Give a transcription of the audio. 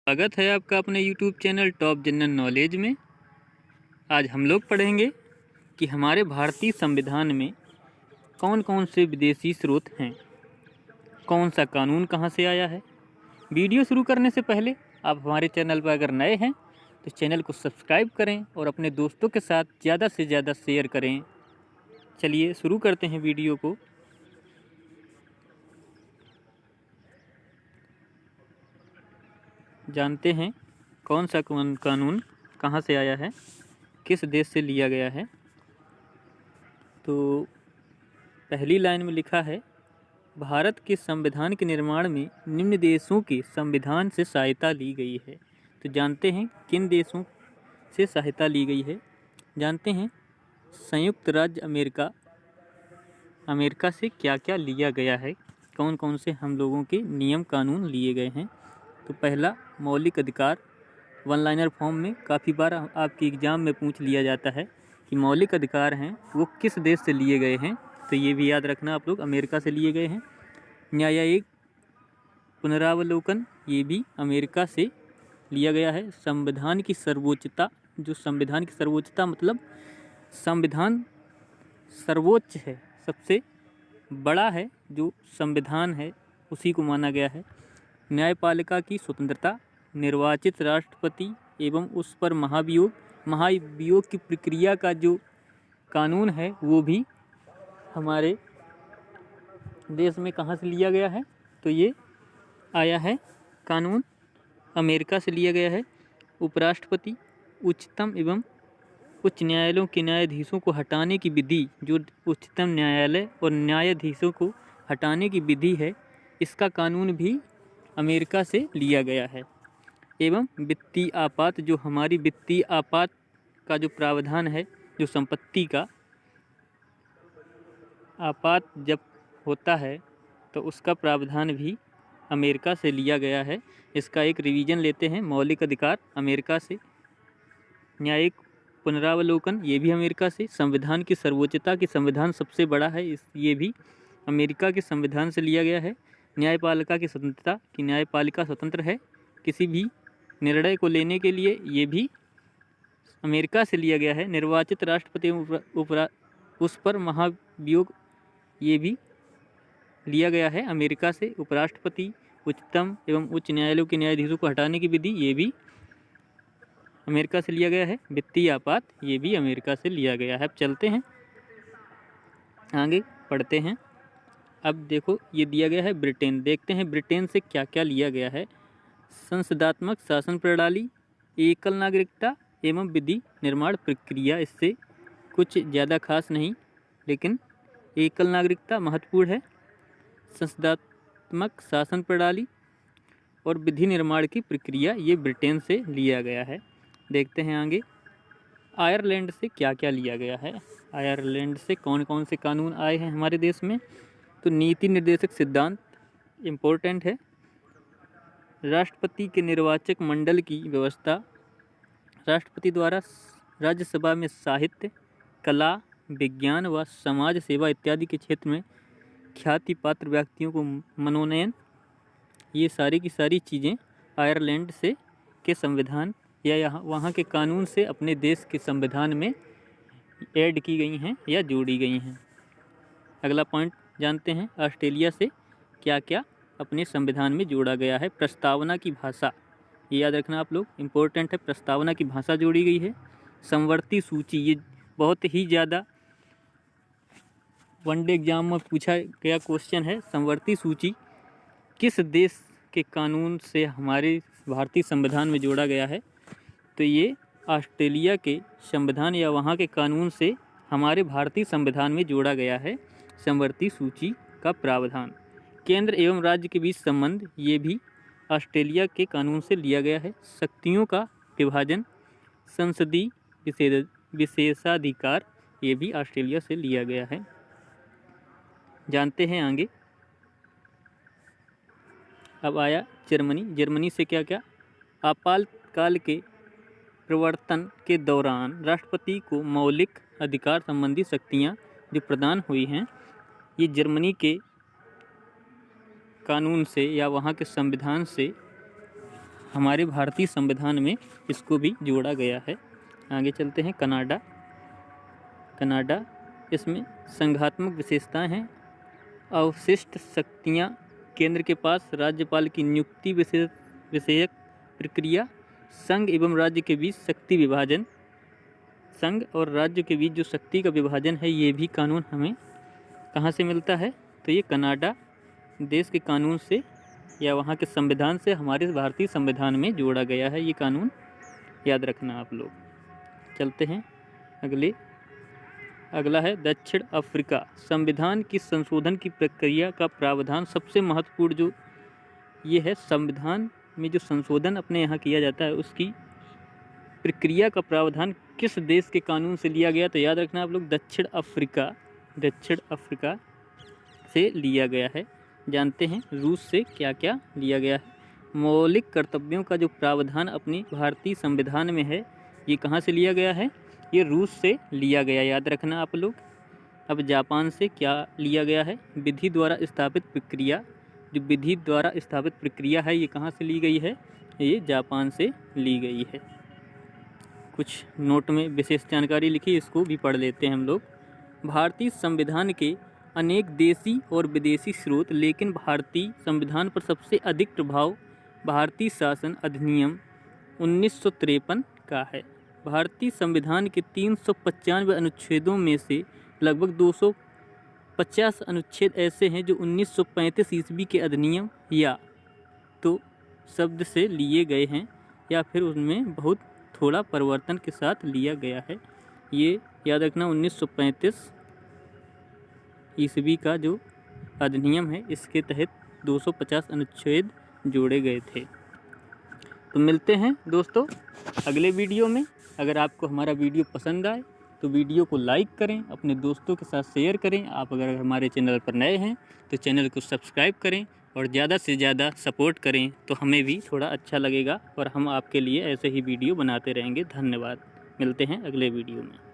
स्वागत है आपका अपने YouTube channel top general knowledge में। आज हम लोग पढ़ेंगे कि हमारे भारतीय संविधान में कौन कौन से विदेशी स्रोत हैं, कौन सा कानून कहां से आया है। वीडियो शुरू करने से पहले आप हमारे चैनल पर अगर नए हैं तो चैनल को सब्सक्राइब करें और अपने दोस्तों के साथ ज़्यादा से ज़्यादा शेयर करें। चलिए शुरू करते हैं वीडियो को। जानते हैं कौन सा कानून कहां से आया है, किस देश से लिया गया है। तो पहली लाइन में लिखा है, भारत के संविधान के निर्माण में निम्न देशों के संविधान से सहायता ली गई है। तो जानते हैं किन देशों से सहायता ली गई है। जानते हैं संयुक्त राज्य अमेरिका से क्या क्या लिया गया है, कौन कौन से हम लोगों के नियम कानून लिए गए हैं। तो पहला मौलिक अधिकार, वन लाइनर फॉर्म में काफ़ी बार आपके एग्ज़ाम में पूछ लिया जाता है कि मौलिक अधिकार हैं वो किस देश से लिए गए हैं। तो ये भी याद रखना आप लोग, अमेरिका से लिए गए हैं। न्यायिक पुनरावलोकन, ये भी अमेरिका से लिया गया है। संविधान की सर्वोच्चता, जो संविधान की सर्वोच्चता मतलब संविधान सर्वोच्च है, सबसे बड़ा है जो संविधान है उसी को माना गया है। न्यायपालिका की स्वतंत्रता, निर्वाचित राष्ट्रपति एवं उस पर महाभियोग की प्रक्रिया का जो कानून है वो भी हमारे देश में कहाँ से लिया गया है। तो ये आया है कानून अमेरिका से लिया गया है। उपराष्ट्रपति, उच्चतम एवं उच्च न्यायालयों के न्यायाधीशों को हटाने की विधि, जो उच्चतम न्यायालय और न्यायाधीशों को हटाने की विधि है, इसका कानून भी अमेरिका से लिया गया है। एवं वित्तीय आपात, जो हमारी वित्तीय आपात का जो प्रावधान है, जो संपत्ति का आपात जब होता है तो उसका प्रावधान भी अमेरिका से लिया गया है। इसका एक रिवीजन लेते हैं। मौलिक अधिकार अमेरिका से, न्यायिक पुनरावलोकन ये भी अमेरिका से, संविधान की सर्वोच्चता की संविधान सबसे बड़ा है ये भी अमेरिका के संविधान से लिया गया है। न्यायपालिका की स्वतंत्रता, कि न्यायपालिका स्वतंत्र है किसी भी निर्णय को लेने के लिए, ये भी अमेरिका से लिया गया है। निर्वाचित राष्ट्रपति उस पर महाभियोग, ये भी लिया गया है अमेरिका से। उपराष्ट्रपति, उच्चतम एवं उच्च न्यायालयों के न्यायाधीशों को हटाने की विधि, ये भी अमेरिका से लिया गया है। वित्तीय आपात ये भी अमेरिका से लिया गया है। अब चलते हैं आगे पढ़ते हैं। अब देखो ये दिया गया है ब्रिटेन, देखते हैं ब्रिटेन से क्या क्या लिया गया है। संसदात्मक शासन प्रणाली, एकल नागरिकता एवं विधि निर्माण प्रक्रिया, इससे कुछ ज़्यादा खास नहीं, लेकिन एकल नागरिकता महत्वपूर्ण है। संसदात्मक शासन प्रणाली और विधि निर्माण की प्रक्रिया ये ब्रिटेन से लिया गया है। देखते हैं आगे आयरलैंड से क्या क्या लिया गया है। आयरलैंड से कौन कौन से कानून आए हैं हमारे देश में। तो नीति निर्देशक सिद्धांत इम्पोर्टेंट है। राष्ट्रपति के निर्वाचक मंडल की व्यवस्था, राष्ट्रपति द्वारा राज्यसभा में साहित्य, कला, विज्ञान व समाज सेवा इत्यादि के क्षेत्र में ख्याति पात्र व्यक्तियों को मनोनयन, ये सारी की सारी चीज़ें आयरलैंड से के संविधान या यहाँ वहाँ के कानून से अपने देश के संविधान में ऐड की गई हैं या जोड़ी गई हैं। अगला पॉइंट जानते हैं, ऑस्ट्रेलिया से क्या क्या अपने संविधान में जोड़ा गया है। प्रस्तावना की भाषा, ये याद रखना आप लोग, इम्पोर्टेंट है। प्रस्तावना की भाषा जोड़ी गई है। समवर्ती सूची, ये बहुत ही ज़्यादा वनडे एग्जाम में पूछा गया क्वेश्चन है। समवर्ती सूची किस देश के कानून से हमारे भारतीय संविधान में जोड़ा गया है। तो ये ऑस्ट्रेलिया के संविधान या वहाँ के कानून से हमारे भारतीय संविधान में जोड़ा गया है समवर्ती सूची का प्रावधान। केंद्र एवं राज्य के बीच संबंध, ये भी ऑस्ट्रेलिया के कानून से लिया गया है। शक्तियों का विभाजन, संसदीय विशेषाधिकार, ये भी ऑस्ट्रेलिया से लिया गया है। जानते हैं आगे। अब आया जर्मनी से क्या क्या। आपातकाल के प्रवर्तन के दौरान राष्ट्रपति को मौलिक अधिकार संबंधी शक्तियाँ जो प्रदान हुई हैं, ये जर्मनी के कानून से या वहाँ के संविधान से हमारे भारतीय संविधान में इसको भी जोड़ा गया है। आगे चलते हैं। कनाडा इसमें संघात्मक विशेषताएं हैं। अवशिष्ट शक्तियां केंद्र के पास, राज्यपाल की नियुक्ति विषयक प्रक्रिया, संघ एवं राज्य के बीच शक्ति विभाजन, संघ और राज्य के बीच जो शक्ति का विभाजन है ये भी कानून हमें कहाँ से मिलता है, तो ये कनाडा देश के कानून से या वहाँ के संविधान से हमारे भारतीय संविधान में जोड़ा गया है। ये कानून याद रखना आप लोग। चलते हैं अगला है दक्षिण अफ्रीका। संविधान की संशोधन की प्रक्रिया का प्रावधान सबसे महत्वपूर्ण जो ये है, संविधान में जो संशोधन अपने यहाँ किया जाता है उसकी प्रक्रिया का प्रावधान किस देश के कानून से लिया गया, तो याद रखना आप लोग दक्षिण अफ्रीका से लिया गया है। जानते हैं रूस से क्या क्या लिया गया है। मौलिक कर्तव्यों का जो प्रावधान अपनी भारतीय संविधान में है ये कहाँ से लिया गया है, ये रूस से लिया गया, याद रखना आप लोग। अब जापान से क्या लिया गया है, विधि द्वारा स्थापित प्रक्रिया, जो विधि द्वारा स्थापित प्रक्रिया है ये कहाँ से ली गई है, ये जापान से ली गई है। कुछ नोट में विशेष जानकारी लिखी, इसको भी पढ़ लेते हैं हम लोग। भारतीय संविधान के अनेक देशी और विदेशी स्रोत, लेकिन भारतीय संविधान पर सबसे अधिक प्रभाव भारतीय शासन अधिनियम 1953 का है। भारतीय संविधान के 395 अनुच्छेदों में से लगभग 250 अनुच्छेद ऐसे हैं जो 1935 ईस्वी के अधिनियम या तो शब्द से लिए गए हैं या फिर उनमें बहुत थोड़ा परिवर्तन के साथ लिया गया है। ये याद रखना 1935 ईस्वी का जो अधिनियम है इसके तहत 250 अनुच्छेद जोड़े गए थे। तो मिलते हैं दोस्तों अगले वीडियो में। अगर आपको हमारा वीडियो पसंद आए तो वीडियो को लाइक करें, अपने दोस्तों के साथ शेयर करें। आप अगर हमारे चैनल पर नए हैं तो चैनल को सब्सक्राइब करें और ज़्यादा से ज़्यादा सपोर्ट करें, तो हमें भी थोड़ा अच्छा लगेगा और हम आपके लिए ऐसे ही वीडियो बनाते रहेंगे। धन्यवाद। मिलते हैं अगले वीडियो में।